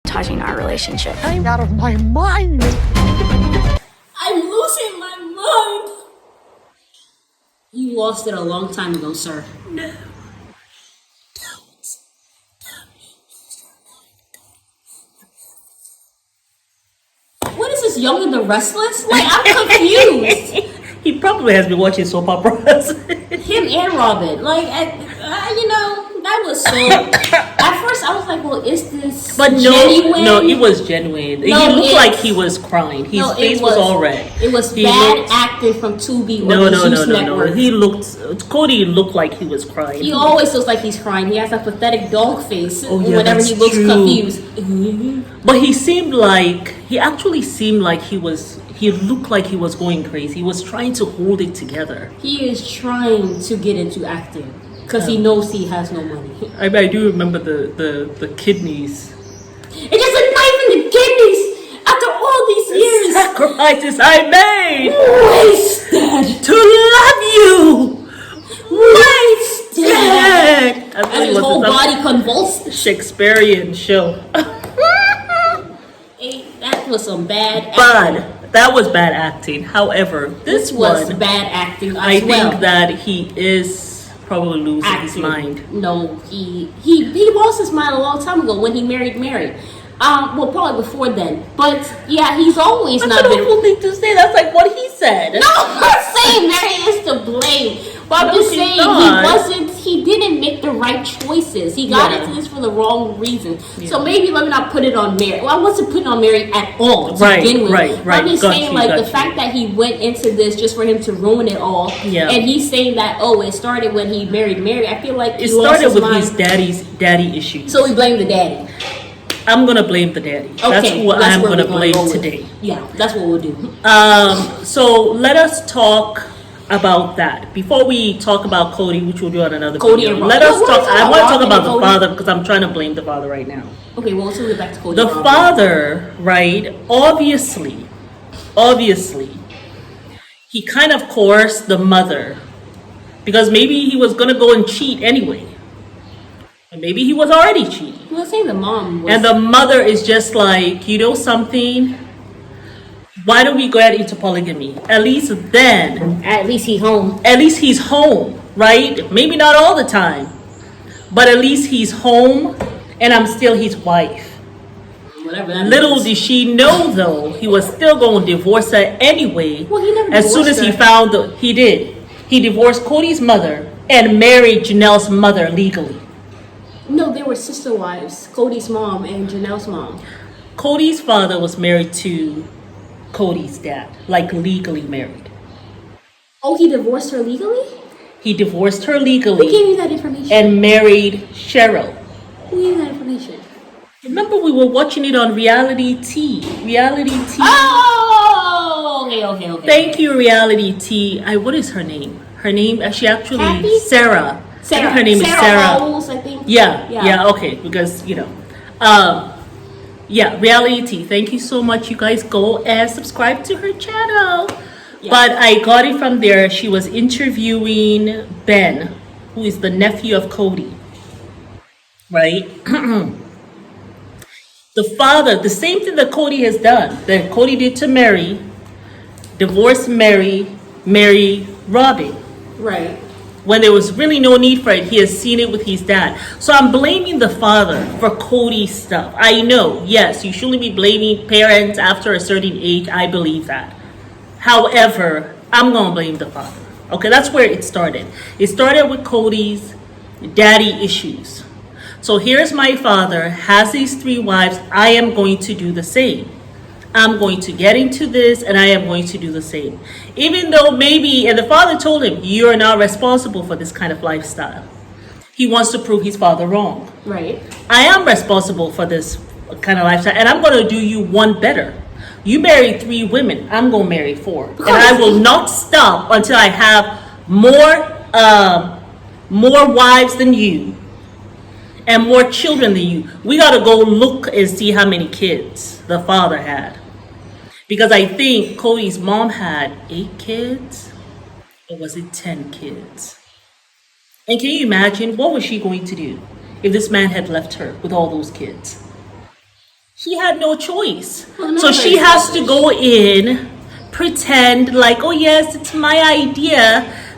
Touching our relationship. I'm out of my mind. I'm losing my mind. You lost it a long time ago, sir. No. What is this, Young and the Restless? Like, I'm confused. He probably has been watching soap operas. Him and Robin. Like, that was so... At first, I was like, well, is this genuine? No, it was genuine. He looked like he was crying. His face was all red. It was bad acting from Tubi or the Zeus Network. Cody looked like he was crying. He always looks like he's crying. He has a pathetic dog face whenever he looks confused. But he actually seemed like he looked like he was going crazy. He was trying to hold it together. He is trying to get into acting because he knows he has no money. I do remember the kidneys. It is a knife in the kidneys after all these years. Sacrifices I made. Wasted. To love you. Wasted. And his whole body convulsed. Shakespearean show. That was some bad acting. But that was bad acting. However, this was one, bad acting as I well. think that he is probably losing his mind. No, he lost his mind a long time ago when he married Mary. Well, probably before then. But yeah, he's always That's not an been. awful thing to say. That's like what he said. No, I'm not saying Mary is to blame. But I'm just saying he didn't make the right choices. He got into this for the wrong reason. Yeah. So maybe let me not put it on Mary. Well, I wasn't putting on Mary at all to begin with. Right. I'm just saying the fact that he went into this just for him to ruin it all. Yeah. And he's saying that, it started when he married Mary. I feel like it started with his daddy issues. So we blame the daddy. I'm gonna blame the daddy. Okay, that's what I'm gonna blame today. Yeah, that's what we'll do. So let us talk about that before we talk about Kody, which we'll do on another video. Let us talk. I want to talk about the father because I'm trying to blame the father right now. Okay, well, let's get back to Kody. The father, right? Obviously, he kind of coerced the mother because maybe he was gonna go and cheat anyway. And maybe he was already cheating. Well, saying the mom was... And the mother is just like, you know something? Why don't we go ahead into polygamy? At least then... At least he's home. At least he's home, right? Maybe not all the time. But at least he's home and I'm still his wife. Whatever that Little did she know, though, he was still going to divorce her anyway. Well, he never as soon as he found... He did. He divorced Kody's mother and married Janelle's mother legally. No, they were sister wives. Kody's mom and Janelle's mom. Kody's father was married to Kody's dad, like legally married. Oh, he divorced her legally? He divorced her legally. Who gave you that information? And married Cheryl. Who gave you that information? Remember we were watching it on Reality T. Reality T. Oh, okay. Thank you, Reality T. What is her name? Her name, she actually, Kathy? Sarah. Her name is Sarah. Owles, I think. Yeah, okay, because, Reality T. Thank you so much. You guys go and subscribe to her channel. Yeah. But I got it from there. She was interviewing Ben, who is the nephew of Kody. Right? The father, the same thing that Kody has done, that Kody did to Mary, divorce Mary, marry Robin. Right. When there was really no need for it, he has seen it with his dad. So I'm blaming the father for Kody's stuff. I know, yes, you shouldn't be blaming parents after a certain age. I believe that. However, I'm going to blame the father. Okay, that's where it started. It started with Kody's daddy issues. So here's my father, has these 3 wives. I am going to do the same. I'm going to get into this and I am going to do the same. Even though maybe, and the father told him, you're not responsible for this kind of lifestyle. He wants to prove his father wrong. Right. I am responsible for this kind of lifestyle and I'm going to do you one better. You married 3 women, I'm going to marry 4. And I will not stop until I have more wives than you and more children than you. We got to go look and see how many kids the father had. Because I think Kody's mom had 8 kids, or was it 10 kids? And can you imagine what was she going to do if this man had left her with all those kids? She had no choice. Well, so she has to go in, pretend like, oh yes, it's my idea.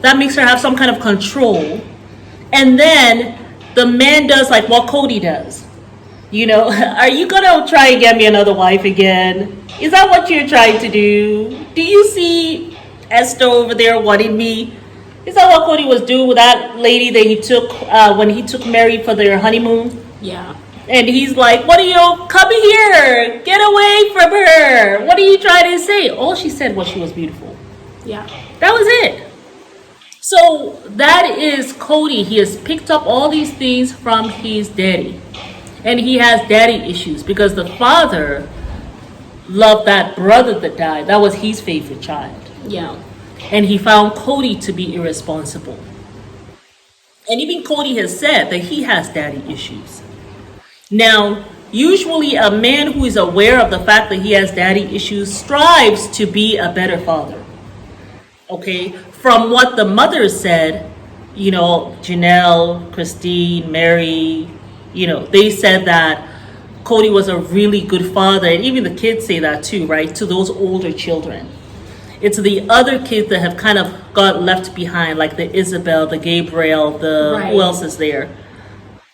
That makes her have some kind of control. And then the man does like what Kody does. You know, are you gonna try and get me another wife again? Is that what you're trying to do? Do you see Esther over there wanting me? Is that what Kody was doing with that lady that he took when he took Mary for their honeymoon? Yeah. And he's like, what are you, come here, get away from her. What are you trying to say? All she said was she was beautiful. Yeah. That was it. So that is Kody. He has picked up all these things from his daddy. And he has daddy issues because the father loved that brother that died. That was his favorite child. Yeah. And he found Kody to be irresponsible. And even Kody has said that he has daddy issues. Now, usually a man who is aware of the fact that he has daddy issues strives to be a better father. Okay? From what the mother said, you know, Janelle, Christine, Mary, you know, they said that Kody was a really good father. And even the kids say that too, right? To those older children. It's the other kids that have kind of got left behind, like the Isabel, the Gabriel, Right. who else is there?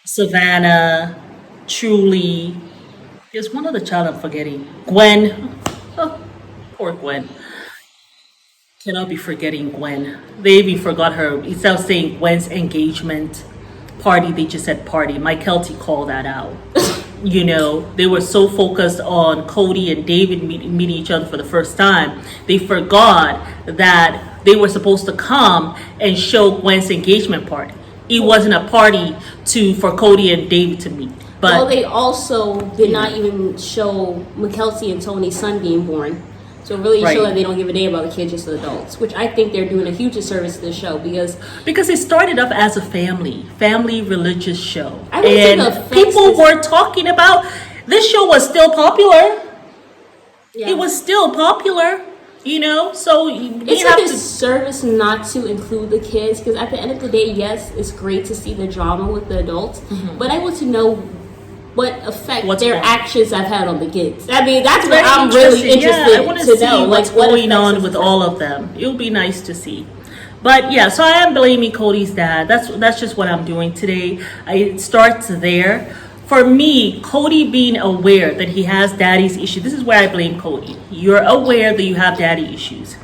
Savannah, Truly. There's one other child I'm forgetting. Gwen. Oh, poor Gwen. Cannot be forgetting Gwen. They even forgot her. Instead of saying Gwen's engagement party, they just said party. Mike Kelty called that out. You know, they were so focused on Kody and David meeting each other for the first time. They forgot that they were supposed to come and show Gwen's engagement party. It wasn't a party for Kody and David to meet. But Well, they also did not even show McKelty and Tony's son being born. So really Right. show that they don't give a damn about the kids, just the adults. Which I think they're doing a huge disservice to the show because it started up as a family religious show. I don't think And the people offense is- were talking about, this show was still popular. yeah. It was still popular, you know, so we It's have a to. disservice not to include the kids because at the end of the day, yes, it's great to see the drama with the adults, but I want to know what effect What's their wrong? actions have had on the kids. I mean, that's what Very I'm really interesting. interested Yeah, I want to to see know. what's like, what going effects on has with it all of them. It'll be nice to see. But yeah, so I am blaming Kody's dad. That's just what I'm doing today. It starts there. For me, Kody being aware that he has daddy's issues, this is where I blame Kody. You're aware that you have daddy issues.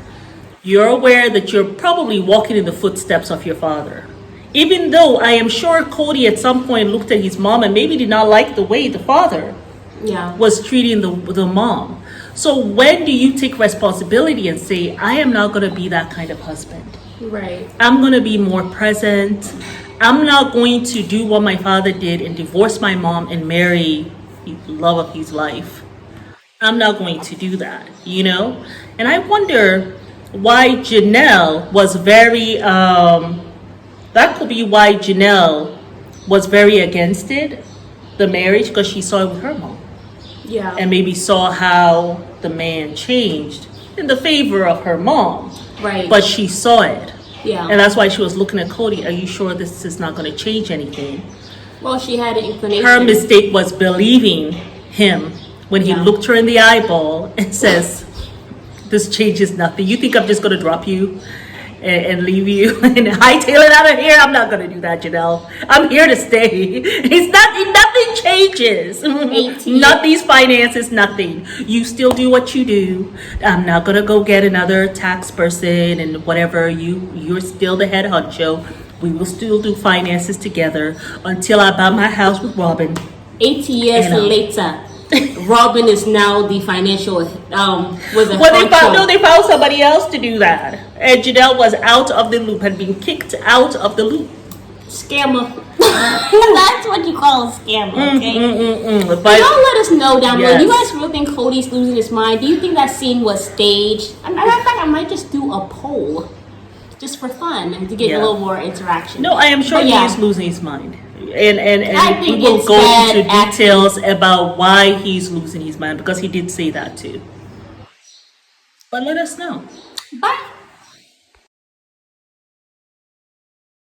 You're aware that you're probably walking in the footsteps of your father. Even though I am sure Kody at some point looked at his mom and maybe did not like the way the father Yeah. was treating the mom. So when do you take responsibility and say, I am not going to be that kind of husband? Right. I'm going to be more present. I'm not going to do what my father did and divorce my mom and marry the love of his life. I'm not going to do that, you know? And I wonder why Janelle was very, that could be why Janelle was very against it, the marriage, because she saw it with her mom. Yeah. And maybe saw how the man changed in the favor of her mom. Right. But she saw it. Yeah. And that's why she was looking at Kody. Are you sure this is not going to change anything? Well, she had an inclination. Her mistake was believing him when he Yeah. looked her in the eyeball and says, this changes nothing. You think I'm just going to drop you and leave you and hightail it out of here? I'm not going to do that, Janelle. I'm here to stay. It's nothing changes. 18. Not these finances, nothing. You still do what you do. I'm not going to go get another tax person and whatever. You're still the head honcho. We will still do finances together until I buy my house with Robin. 80 years And, later, Robin is now the financial was a Well, they found somebody else to do that. And Janelle was out of the loop, had been kicked out of the loop. scammer. That's what you call a scammer, okay? But Y'all let us know down below. Yes. Do you guys really think Kody's losing his mind? Do you think that scene was staged? As a matter of fact, I might just do a poll just for fun and to get Yeah. a little more interaction. no, I am sure But he yeah. is losing his mind. And I we think will it's go bad into acting. details about why he's losing his mind, because he did say that too. But let us know. Bye.